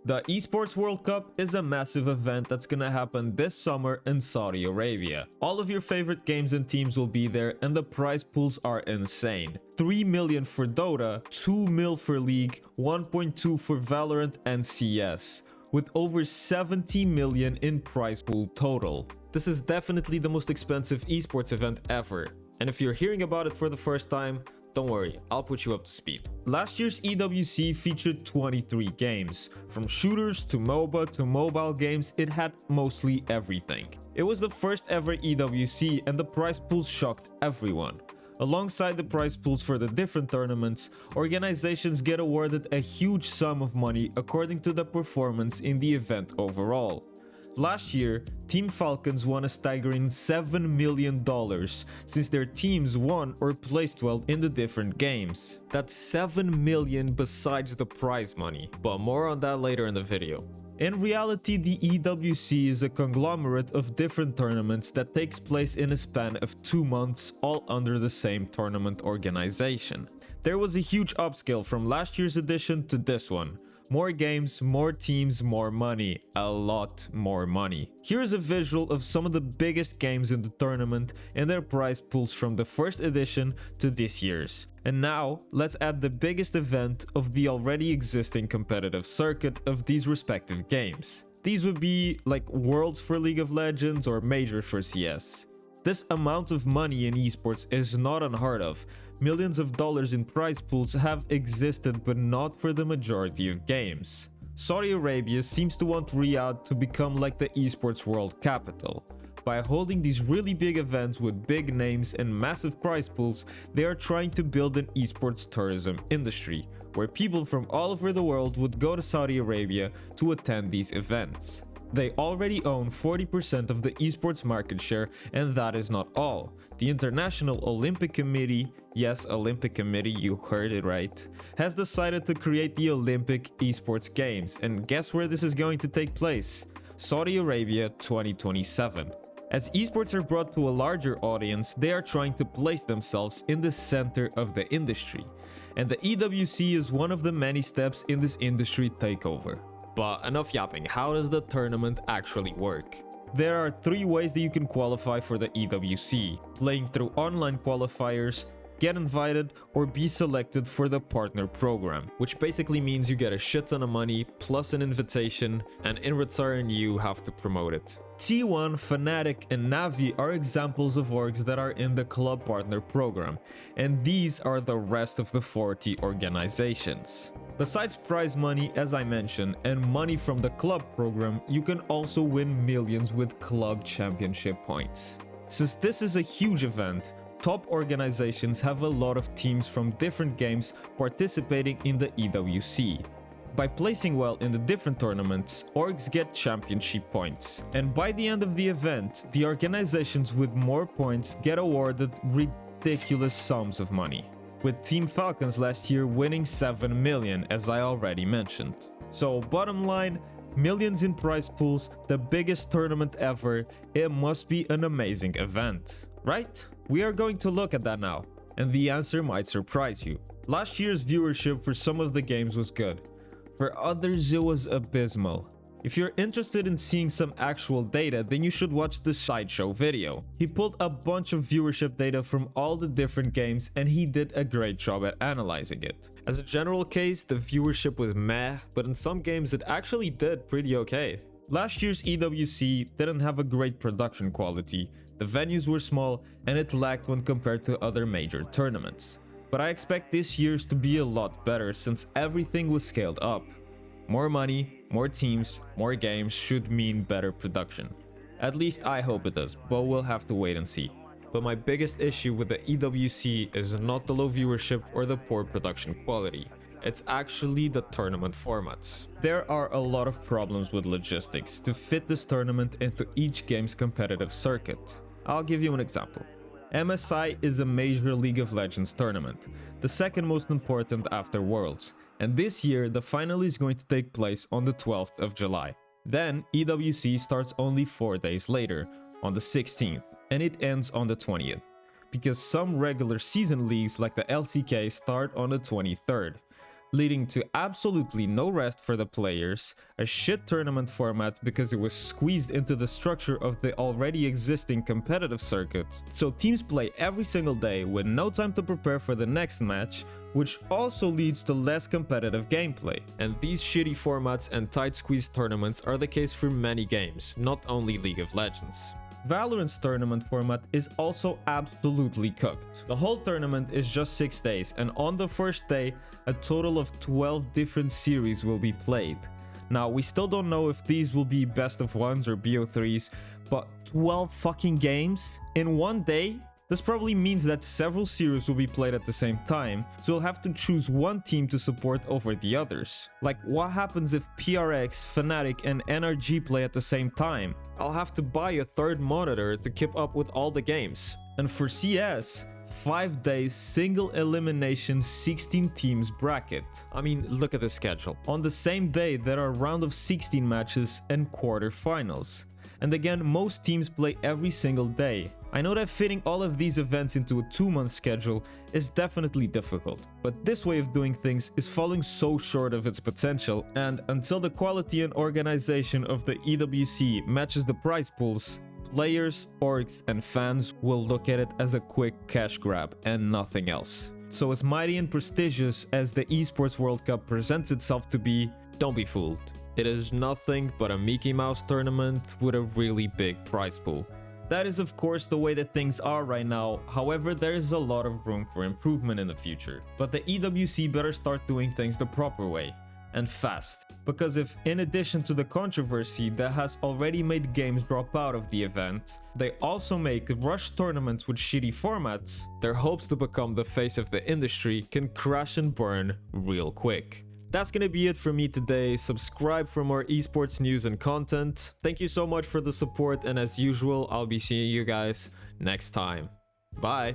The Esports World Cup is a massive event that's gonna happen this summer in Saudi Arabia. All of your favorite games and teams will be there, and the prize pools are insane. 3 million for Dota, 2 mil for League, 1.2 for Valorant and CS, with over 70 million in prize pool total. This is definitely the most expensive esports event ever, and if you're hearing about it for the first time, don't worry, I'll put you up to speed. Last year's EWC featured 23 games. From shooters to MOBA to mobile games, it had mostly everything. It was the first ever EWC and the prize pools shocked everyone. Alongside the prize pools for the different tournaments, organizations get awarded a huge sum of money according to the performance in the event overall. Last year, Team Falcons won a staggering $7 million since their teams won or placed well in the different games. That's $7 million besides the prize money, but more on that later in the video. In reality, the EWC is a conglomerate of different tournaments that takes place in a span of 2 months, all under the same tournament organization. There was a huge upscale from last year's edition to this one. More games, more teams, more money. A lot more money. Here's a visual of some of the biggest games in the tournament and their prize pools from the first edition to this year's. And now, let's add the biggest event of the already existing competitive circuit of these respective games. These would be like Worlds for League of Legends or Majors for CS. This amount of money in esports is not unheard of. Millions of dollars in prize pools have existed, but not for the majority of games. Saudi Arabia seems to want Riyadh to become like the esports world capital. By holding these really big events with big names and massive prize pools, they are trying to build an esports tourism industry, where people from all over the world would go to Saudi Arabia to attend these events. They already own 40% of the esports market share, and that is not all. The International Olympic Committee, yes, Olympic Committee, you heard it right, has decided to create the Olympic Esports Games, and guess where this is going to take place? Saudi Arabia 2027. As esports are brought to a larger audience, they are trying to place themselves in the center of the industry, and the EWC is one of the many steps in this industry takeover. But enough yapping, how does the tournament actually work? There are 3 ways that you can qualify for the EWC: playing through online qualifiers, get invited, or be selected for the partner program, which basically means you get a shit ton of money plus an invitation, and in return you have to promote it. T1, Fnatic, and Navi are examples of orgs that are in the club partner program, and these are the rest of the 40 organizations. Besides prize money, as I mentioned, and money from the club program, you can also win millions with club championship points. Since this is a huge event, top organizations have a lot of teams from different games participating in the EWC. By placing well in the different tournaments, orgs get championship points. And by the end of the event, the organizations with more points get awarded ridiculous sums of money, with Team Falcons last year winning 7 million, as I already mentioned. So bottom line, millions in prize pools, the biggest tournament ever. It must be an amazing event, right? We are going to look at that now, and the answer might surprise you. Last year's viewership for some of the games was good. For others, it was abysmal. If you're interested in seeing some actual data, then you should watch the Sideshow video. He pulled a bunch of viewership data from all the different games, and he did a great job at analyzing it. As a general case, the viewership was meh, but in some games it actually did pretty okay. Last year's EWC didn't have a great production quality, the venues were small, and it lacked when compared to other major tournaments. But I expect this year's to be a lot better since everything was scaled up. More money, more teams, more games should mean better production. At least I hope it does, but we'll have to wait and see. But my biggest issue with the EWC is not the low viewership or the poor production quality. It's actually the tournament formats. There are a lot of problems with logistics to fit this tournament into each game's competitive circuit. I'll give you an example. MSI is a major League of Legends tournament, the second most important after Worlds, and this year the final is going to take place on the 12th of July. Then EWC starts only 4 days later, on the 16th, and it ends on the 20th, because some regular season leagues like the LCK start on the 23rd. leading to absolutely no rest for the players, a shit tournament format because it was squeezed into the structure of the already existing competitive circuit, so teams play every single day with no time to prepare for the next match, which also leads to less competitive gameplay. And these shitty formats and tight squeeze tournaments are the case for many games, not only League of Legends. Valorant's tournament format is also absolutely cooked. The whole tournament is just 6 days, and on the first day, a total of 12 different series will be played. Now, we still don't know if these will be best of ones or BO3s, but 12 fucking games in one day? This probably means that several series will be played at the same time, so you'll have to choose one team to support over the others. Like, what happens if PRX, Fnatic and NRG play at the same time? I'll have to buy a third monitor to keep up with all the games. And for CS, 5 days single elimination 16 teams bracket. I mean, look at the schedule. On the same day, there are round of 16 matches and quarterfinals. And again, most teams play every single day. I know that fitting all of these events into a 2-month schedule is definitely difficult, but this way of doing things is falling so short of its potential, and until the quality and organization of the EWC matches the prize pools, players, orgs, and fans will look at it as a quick cash grab and nothing else. So as mighty and prestigious as the Esports World Cup presents itself to be, don't be fooled. It is nothing but a Mickey Mouse tournament with a really big prize pool. That is of course the way that things are right now, however there is a lot of room for improvement in the future. But the EWC better start doing things the proper way, and fast. Because if, in addition to the controversy that has already made games drop out of the event, they also make rush tournaments with shitty formats, their hopes to become the face of the industry can crash and burn real quick. That's gonna be it for me today. Subscribe for more esports news and content. Thank you so much for the support, and as usual, I'll be seeing you guys next time. Bye!